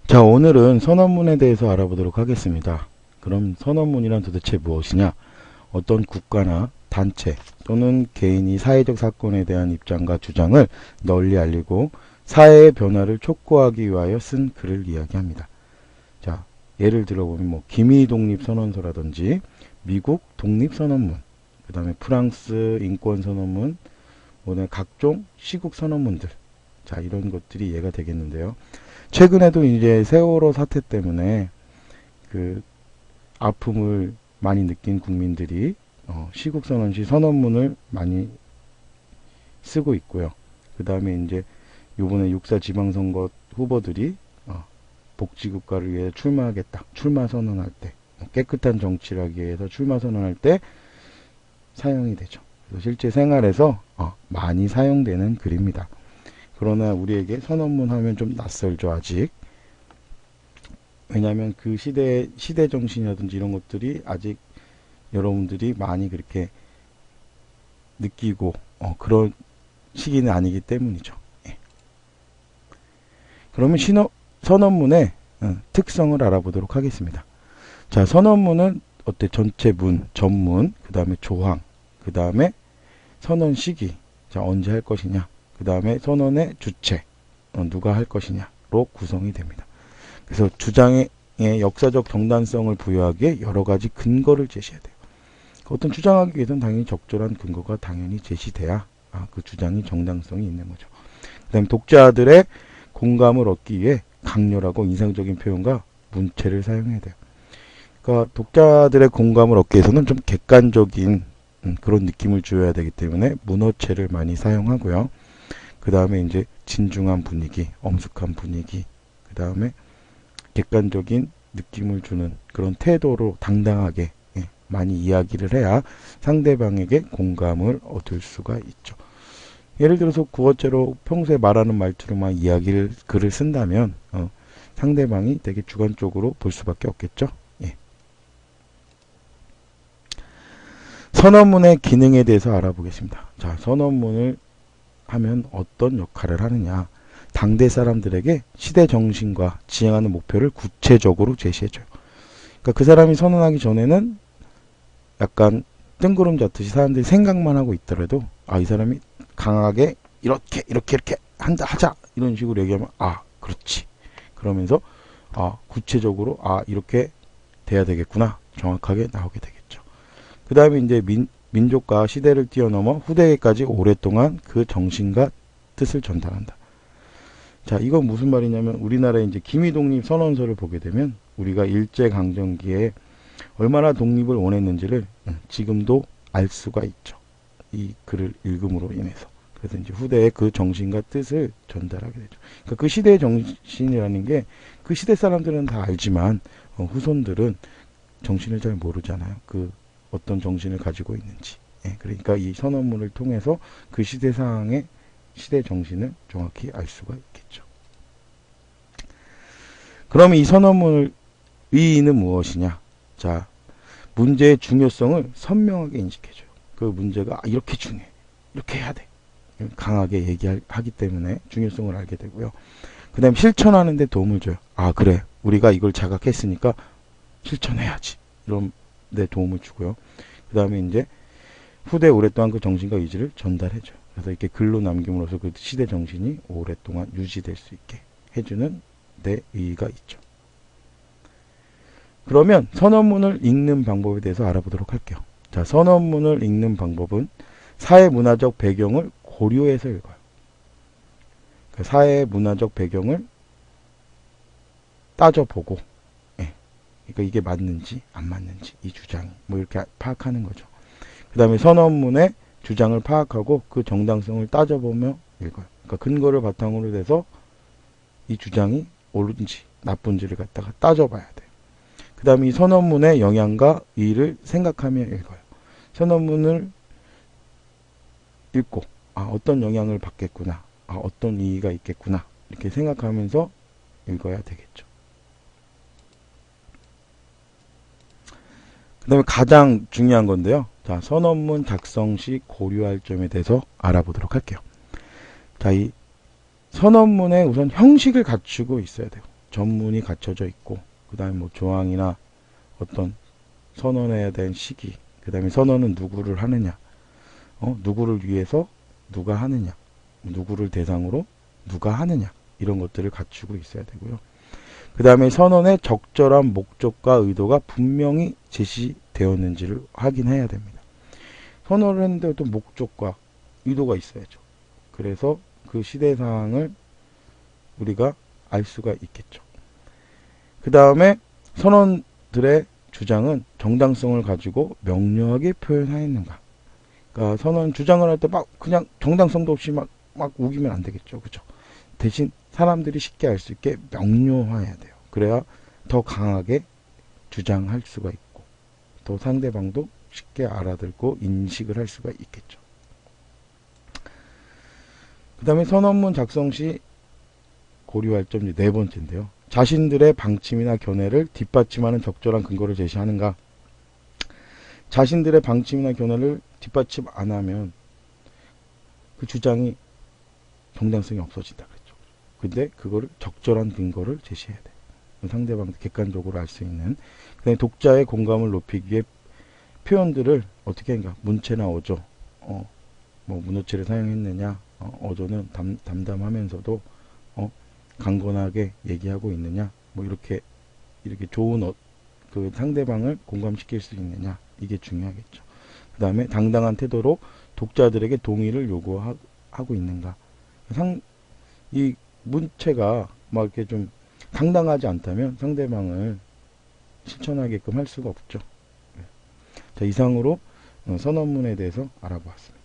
자, 오늘은 선언문에 대해서 알아보도록 하겠습니다. 그럼 선언문이란 도대체 무엇이냐? 어떤 국가나 단체 또는 개인이 사회적 사건에 대한 입장과 주장을 널리 알리고 사회의 변화를 촉구하기 위하여 쓴 글을 이야기합니다. 자, 예를 들어보면 기미독립선언서라든지 미국 독립선언문, 그 다음에 프랑스 인권선언문, 각종 시국선언문들, 자, 이런 것들이 예가 되겠는데요. 최근에도 이제 세월호 사태 때문에 그 아픔을 많이 느낀 국민들이 시국선언시 선언문을 많이 쓰고 있고요. 그 다음에 이제 요번에 6.4 지방선거 후보들이 복지국가를 위해 출마하겠다, 출마 선언할 때, 깨끗한 정치를 하기 위해서 출마 선언할 때 사용이 되죠. 그래서 실제 생활에서 많이 사용되는 글입니다. 그러나 우리에게 선언문 하면 좀 낯설죠, 아직. 왜냐하면 그 시대 정신이라든지 이런 것들이 아직 여러분들이 많이 그렇게 느끼고 그런 시기는 아니기 때문이죠. 예. 그러면 선언문의 특성을 알아보도록 하겠습니다. 자, 선언문은 전체 문, 전문, 그 다음에 조항, 그 다음에 선언 시기, 자, 언제 할 것이냐, 그 다음에 선언의 주체, 누가 할 것이냐로 구성이 됩니다. 그래서 주장의 역사적 정당성을 부여하기에 여러 가지 근거를 제시해야 돼요. 어떤 주장하기 위해서는 당연히 적절한 근거가 당연히 제시돼야 그 주장이 정당성이 있는 거죠. 그 다음에 독자들의 공감을 얻기 위해 강렬하고 인상적인 표현과 문체를 사용해야 돼요. 그러니까 독자들의 공감을 얻기 위해서는 좀 객관적인 그런 느낌을 주어야 되기 때문에 문어체를 많이 사용하고요. 그 다음에 이제 진중한 분위기, 엄숙한 분위기, 그 다음에 객관적인 느낌을 주는 그런 태도로 당당하게 많이 이야기를 해야 상대방에게 공감을 얻을 수가 있죠. 예를 들어서 구어체로 평소에 말하는 말투로만 글을 쓴다면 상대방이 되게 주관적으로 볼 수밖에 없겠죠. 예. 선언문의 기능에 대해서 알아보겠습니다. 자, 선언문을 하면 어떤 역할을 하느냐. 당대 사람들에게 시대 정신과 지향하는 목표를 구체적으로 제시해줘요. 그러니까 그 사람이 선언하기 전에는 약간 뜬구름 잡듯이 사람들이 생각만 하고 있더라도 이 사람이 강하게 이렇게 하자 이런 식으로 얘기하면 그렇지, 그러면서 구체적으로 이렇게 돼야 되겠구나 정확하게 나오게 되겠죠. 그 다음에 이제 민족과 시대를 뛰어넘어 후대에까지 오랫동안 그 정신과 뜻을 전달한다. 자, 이건 무슨 말이냐면 우리나라의 이제 기미독립 선언서를 보게 되면 우리가 일제강점기에 얼마나 독립을 원했는지를 지금도 알 수가 있죠. 이 글을 읽음으로 인해서. 그래서 이제 후대에 그 정신과 뜻을 전달하게 되죠. 그러니까 그 시대의 정신이라는 게 그 시대 사람들은 다 알지만 후손들은 정신을 잘 모르잖아요. 그 어떤 정신을 가지고 있는지. 그러니까 이 선언문을 통해서 그 시대 상황의 시대 정신을 정확히 알 수가 있겠죠. 그러면 이 선언문의 의의는 무엇이냐? 자, 문제의 중요성을 선명하게 인식해줘요. 그 문제가 이렇게 중요해, 이렇게 해야 돼, 강하게 얘기하기 때문에 중요성을 알게 되고요. 그 다음에 실천하는 데 도움을 줘요. 그래, 우리가 이걸 자각했으니까 실천해야지, 이런 데 도움을 주고요. 그 다음에 이제 후대에 오랫동안 그 정신과 의지를 전달해줘요. 그래서 이렇게 글로 남김으로써 그 시대 정신이 오랫동안 유지될 수 있게 해주는 데 의의가 있죠. 그러면 선언문을 읽는 방법에 대해서 알아보도록 할게요. 자, 선언문을 읽는 방법은 사회 문화적 배경을 고려해서 읽어요. 그 사회 문화적 배경을 따져보고, 그러니까 이게 맞는지 안 맞는지 이 주장이 이렇게 파악하는 거죠. 그 다음에 선언문의 주장을 파악하고 그 정당성을 따져보며 읽어요. 그러니까 근거를 바탕으로 해서 이 주장이 옳은지 나쁜지를 갖다가 따져봐야 돼요. 그 다음에 이 선언문의 영향과 의의를 생각하며 읽어요. 선언문을 읽고 어떤 영향을 받겠구나, 어떤 의의가 있겠구나 이렇게 생각하면서 읽어야 되겠죠. 그 다음에 가장 중요한 건데요. 자, 선언문 작성 시 고려할 점에 대해서 알아보도록 할게요. 자, 이 선언문에 우선 형식을 갖추고 있어야 돼요. 전문이 갖춰져 있고, 그 다음에 뭐 조항이나 어떤 선언해야 될 시기, 그 다음에 선언은 누구를 하느냐, 누구를 위해서 누가 하느냐, 누구를 대상으로 누가 하느냐, 이런 것들을 갖추고 있어야 되고요. 그 다음에 선언의 적절한 목적과 의도가 분명히 제시되었는지를 확인해야 됩니다. 선언을 했는데 또 목적과 의도가 있어야죠. 그래서 그 시대상을 우리가 알 수가 있겠죠. 그 다음에 선언들의 주장은 정당성을 가지고 명료하게 표현하였는가. 그러니까 선언 주장을 할 때 막 그냥 정당성도 없이 막 우기면 안 되겠죠. 그죠? 대신 사람들이 쉽게 알 수 있게 명료해야 돼요. 그래야 더 강하게 주장할 수가 있고, 또 상대방도 쉽게 알아들고 인식을 할 수가 있겠죠. 그 다음에 선언문 작성 시 고려할 점이 네 번째인데요. 자신들의 방침이나 견해를 뒷받침하는 적절한 근거를 제시하는가. 자신들의 방침이나 견해를 뒷받침 안 하면 그 주장이 정당성이 없어진다 그랬죠. 근데 그거를 적절한 근거를 제시해야 돼. 상대방도 객관적으로 알 수 있는. 그다음에 독자의 공감을 높이기 위해 표현들을 어떻게 하는가. 문체나 어조, 뭐 문어체를 사용했느냐, 어조는 담담하면서도 강건하게 얘기하고 있느냐, 뭐 이렇게 좋은 그 상대방을 공감시킬 수 있느냐, 이게 중요하겠죠. 그 다음에 당당한 태도로 독자들에게 동의를 요구하고 있는가. 이 문체가 막 이렇게 좀 당당하지 않다면 상대방을 실천하게끔 할 수가 없죠. 자, 이상으로 선언문에 대해서 알아보았습니다.